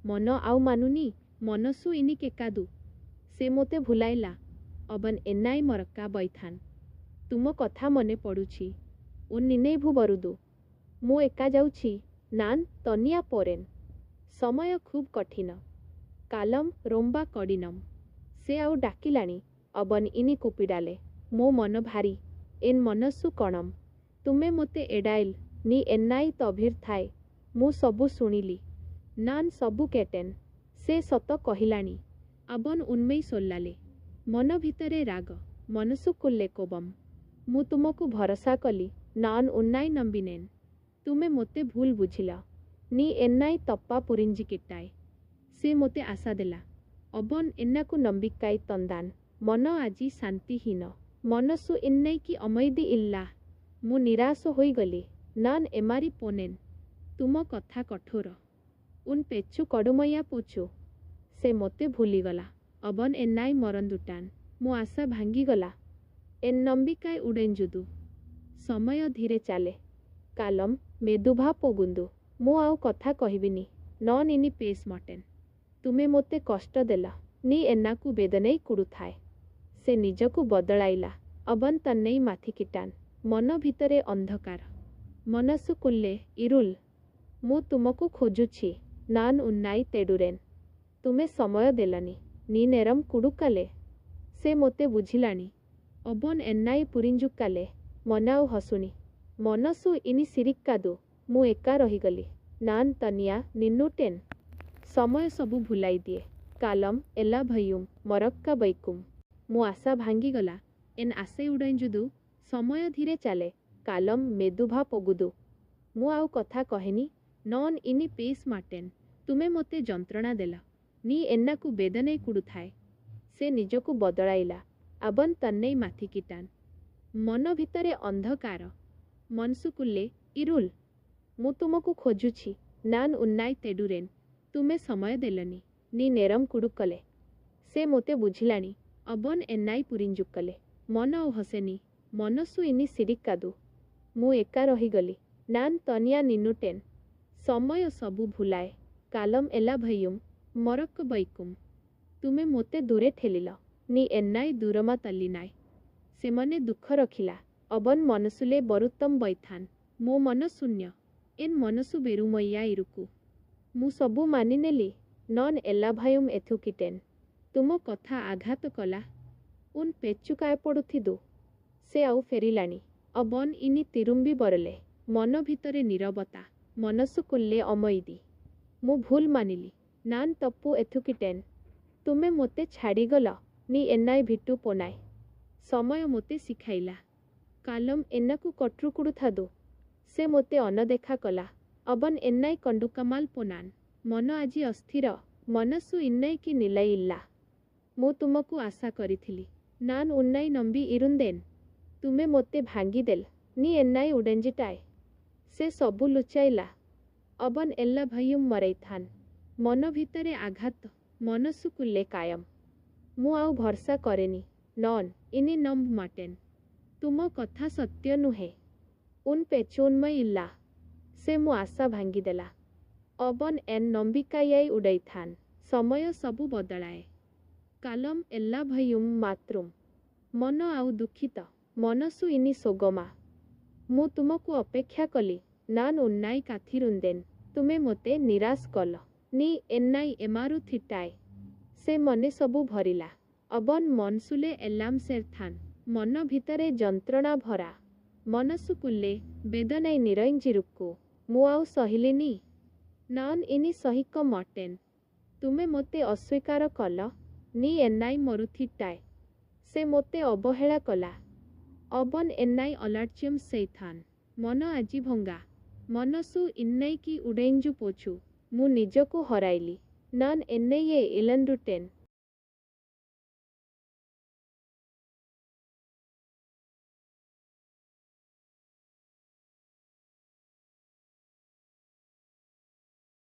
मन आउ मानुनी मनसु इनी केकादु से मोते भुलाइला अबन एनाई मरक्का बैथान तुम कथा मने पड़ुछि उन निने भू बरुदु मु एका जाउछि नान तनिया पोरेन समय खूब कठिन कालम रोम्बा कडिनम से आउ डाकिलाणी अबन इनी कुपिडाले मो मन भारी एन मनसु कणम तुमे मोते एडाइल नी एनाई तभिर थाए मु सबु सुनिली नान सबु केटेन से सत कहिलाणी अबन उन्मेई सोल्लाले मन भितरे राग मनसु कुल्ले कोबम मु तुमको भरोसा कली नान उन्नाई नंबिनेन तुमे मोते भूल बुझिला नी एनाई तप्पा पुरिंजी किटाए से मोते आशा देला अबन एन्नाकु नंबिकाई तंदान मन आजी शांतिहीन मनसु इन्नाई की अमैदी इल्ला मु निराश होई गली नान एमारी पोनेन तुम कथा कठोर उन पेचु कड़ुमैया पोचु से मोते भूली गला अबन एन्नाई मरंदुटान मु आशा भांगी गला एन नंबिकाय उडेंजुदु समय धीरे चाले कालम मेदुभा पोगुंदु मु आउ कथा कहिबिनी नन इनी पेस मटेन तुमे मोते कष्ट देला नी एन्नाकु बेदनेई कुड़ुथाए से निजकु बदलाइला अबन तन्नेई माथि किटान मन भितरे अंधकार मनसु कुल्ले इरुल मु तुमको खोजुछि नान उन्नाई तेडुरेन तुमे समय देलानी नी नेरम कुडुकाले से मोते बुझिलानी अबन एन्नाई पुरिंजुकाले मनाउ हसुनी मनसु इनी सिरिक्कादु मु एका रहीगली नान तनिया निन्नुटेन समय सबु भुलाई दिए कालम एला भयुम मरक्का बैकुम मु आशा भांगी गला एन आसे उड़ेंजुदु समय धीरे चाले कालम मेदुभा पोगुदु मु आउ कथा कहेनी नन इनी पेस माटेन तुमे मोते जंत्रणा देला नी एन्नाकु बेदने कुडुथाए से निजकु बदलाइला अबन तन्नेई माथि किटान मन भितरे अंधकार मनसुकुल्ले इरुल मु तुमको खोजुछि नान उन्नाई तेडुरेन तुमे समय देलनी नी नेरम कुडुकले से मोते बुझिलानी अबन एन्नाई पुरिंजुकले मन औ हसेनी मनसु इनी सिरिक्कादु मु एका रहीगली नान तनिया निन्नुटेन समय सबु भुलाए कालम एला भयुम मरक्क बैकुम तुमे मोते दूरे ठेलिल नी एन्नाई दूरमा तल्लिनाय से मने दुख रखिला अबन मनसुले बरुत्तम बैथान मो मन शून्य एन मनसु बेरुमैया इरुकु मु सबु मानिनेली नन एला भायुम एथु किटेन तुम कथा आघात कला उन पेचुकाय पड़ुथिदु से आउ फेरिलानी अबन इनी तिरुम्बी बरले मन भितरे नीरवता मनसु कुल्ले अमैदी मु भूल मानिली नान तप्पु एथु किटेन तुमे मोते छाड़ीगल नी एन्नाई भिटु पोनाय समय मोते शिखाइला कालम एन्नाकु कट्रुकुडु थादु से मोते अनदेखा कला अबन एन्नाई कंडुकमाल पोनान मन आजी अस्थिर मनसु इन्नाई की निलाई इल्ला मु तुमको आशा करिथिली नान उन्नाई नंबी इरुंदेन तुमे मोते भांगी देल नी एन्नाई उडेंजिटाए से सबु लुचाइला अबन एल्ला भयुम मरैथान मन भितरे आघात मनसु कुल्ले कायम मु आउ भरसा करेनी नन इनी नंब माटेन तुम कथा सत्य नुहे उन पेचोन्मय इल्ला से मु आशा भांगी देला अबन एन नंबिकायाई उड़ैथान समय सबु बदलाए कालम एल्ला भयुम मातृम मन आउ दुखित मनसु इनी सोगमा मु तुमको अपेक्षा कली नान उन्नाई काथिरुंदेन तुमे मोते निराश कल नी एन्नाई एमारु थिटाए से मने सबु भरिला अबन मनसुले एलाम सेरथान मन भितरे जंत्रणा भरा मनसु कुल्ले बेदनाई निरंजिरुक्कु मु आउ सहिलिनी नान इनी सहिक मटेन तुमे मोते अस्वीकार कल नी एन्नाई मरुथिटाए से मोते अवहेला कला अबन एन्नाई अलाच्यम सेथान मन आजी भंगा मनसु इन्नाई की उडेंजु पोछु मु निजको हराइली नान एन्नाई इलंडुटेन